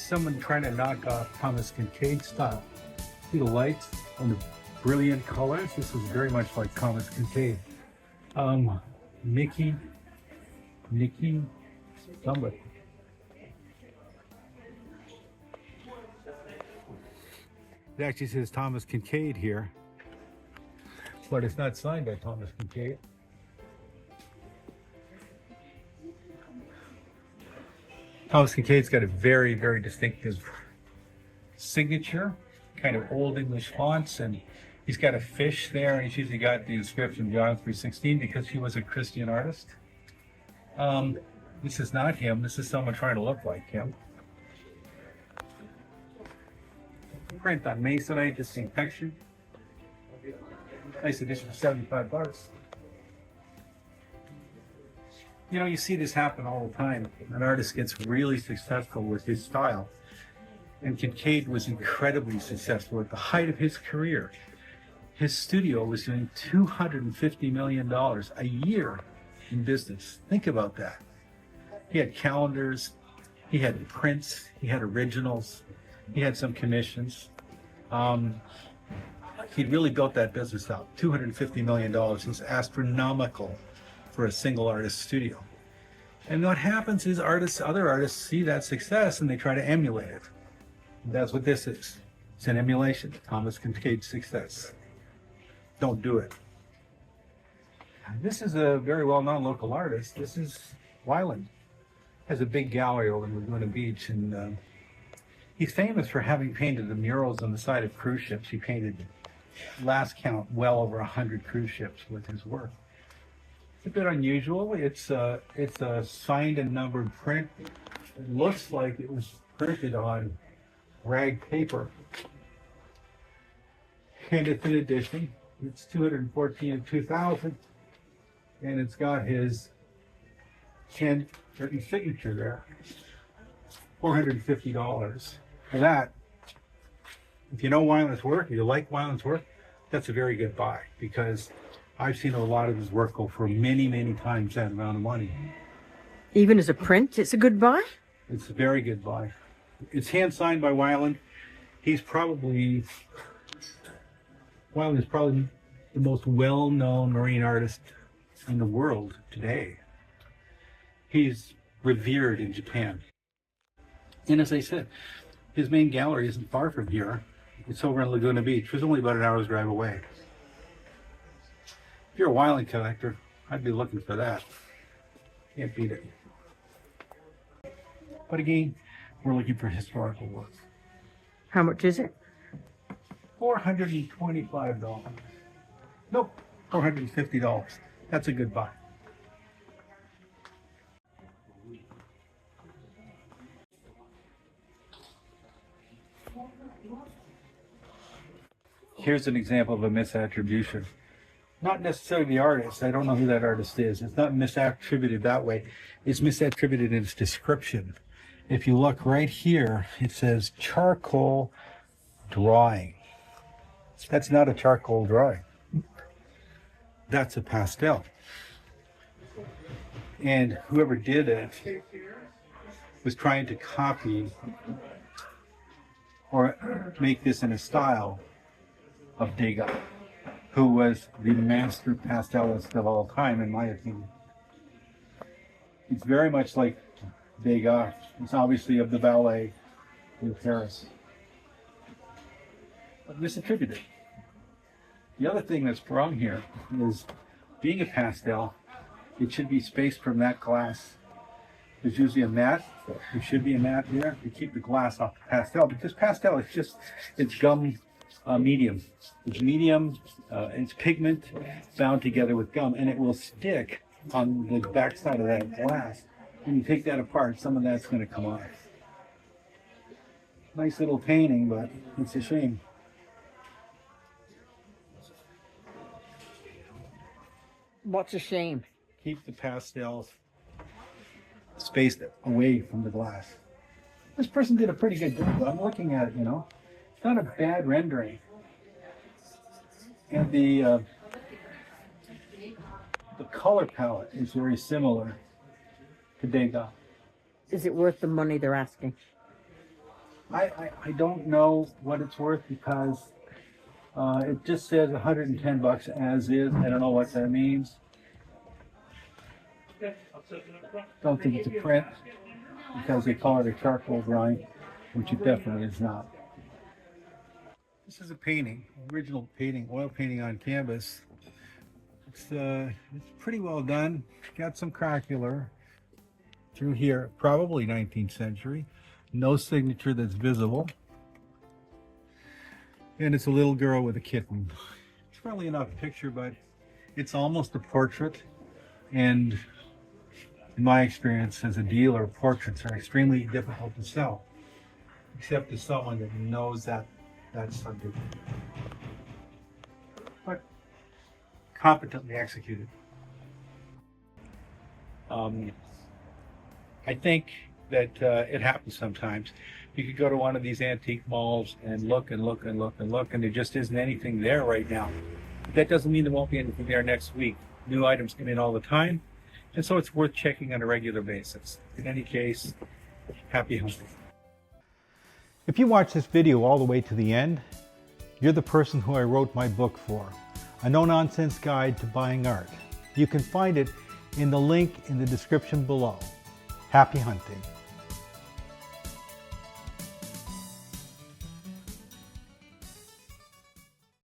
someone trying to knock off Thomas Kincaid style. See the lights and the brilliant colors? This is very much like Thomas Kincaid. Nikki, somebody. It actually says Thomas Kincaid here, but it's not signed by Thomas Kincaid. Thomas Kincaid's got a very, very distinctive signature, kind of old English fonts, and he's got a fish there, and he's usually got the inscription John 3:16 because he was a Christian artist. This is not him. This is someone trying to look like him. Print on masonite, just same texture. Nice edition for $75. You know, you see this happen all the time. An artist gets really successful with his style. And Kincaid was incredibly successful at the height of his career. His studio was doing $250 million a year in business. Think about that. He had calendars, he had prints, he had originals, he had some commissions. He'd really built that business out. $250 million is astronomical for a single artist studio. And what happens is other artists see that success and they try to emulate it. And that's what this is. It's an emulation of Thomas Kincaid's success. Don't do it. This is a very well-known local artist. This is Wyland. Has a big gallery over in Laguna Beach, and he's famous for having painted the murals on the side of cruise ships. He painted, last count, well over 100 cruise ships with his work. It's a bit unusual. It's a signed and numbered print. It looks like it was printed on rag paper. And it's an edition. It's 214 and 2000. And it's got his written signature there. $450. For that, if you know Wyland's work, if you like Wyland's work, that's a very good buy, because I've seen a lot of his work go for many, many times that amount of money. Even as a print, it's a good buy? It's a very good buy. It's hand signed by Wyland. Wyland is probably the most well-known marine artist in the world today. He's revered in Japan. And as I said, his main gallery isn't far from here. It's over in Laguna Beach. It's only about an hour's drive away. If you're a Wyland collector, I'd be looking for that. Can't beat it. But again, we're looking for historical work. How much is it? $425. Nope, $450. That's a good buy. Here's an example of a misattribution. Not necessarily the artist. I don't know who that artist is. It's not misattributed that way. It's misattributed in its description. If you look right here, it says charcoal drawing. That's not a charcoal drawing. That's a pastel. And whoever did it was trying to copy or make this in a style of Degas, who was the master pastelist of all time, in my opinion. It's very much like Degas. It's obviously of the ballet in Paris, but misattributed. The other thing that's wrong here is, being a pastel, it should be spaced from that glass. There's usually a mat. There should be a mat there to keep the glass off the pastel, because pastel is just, it's gum medium. It's medium, it's pigment bound together with gum, and it will stick on the back side of that glass. When you take that apart, some of that's going to come off. Nice little painting, but it's a shame. What's a shame? Keep the pastels spaced away from the glass. This person did a pretty good job. I'm looking at it, you know. It's not a bad rendering. And the color palette is very similar to Degas. Is it worth the money they're asking? I don't know what it's worth because it just says 110 bucks as is. I don't know what that means. Don't think it's a print because they call it a charcoal drawing, which it definitely is not. This is a painting, original painting, oil painting on canvas. It's pretty well done. Got some craquelure through here, probably 19th century. No signature that's visible. And it's a little girl with a kitten. It's probably enough picture, but it's almost a portrait. And in my experience as a dealer, portraits are extremely difficult to sell, except to someone that knows that subject, but competently executed. I think that it happens sometimes. You could go to one of these antique malls and look and look and look and look, and there just isn't anything there right now. That doesn't mean there won't be anything there next week. New items come in all the time, and so it's worth checking on a regular basis. In any case, happy hunting. If you watch this video all the way to the end, you're the person who I wrote my book for, A No-Nonsense Guide to Buying Art. You can find it in the link in the description below. Happy hunting.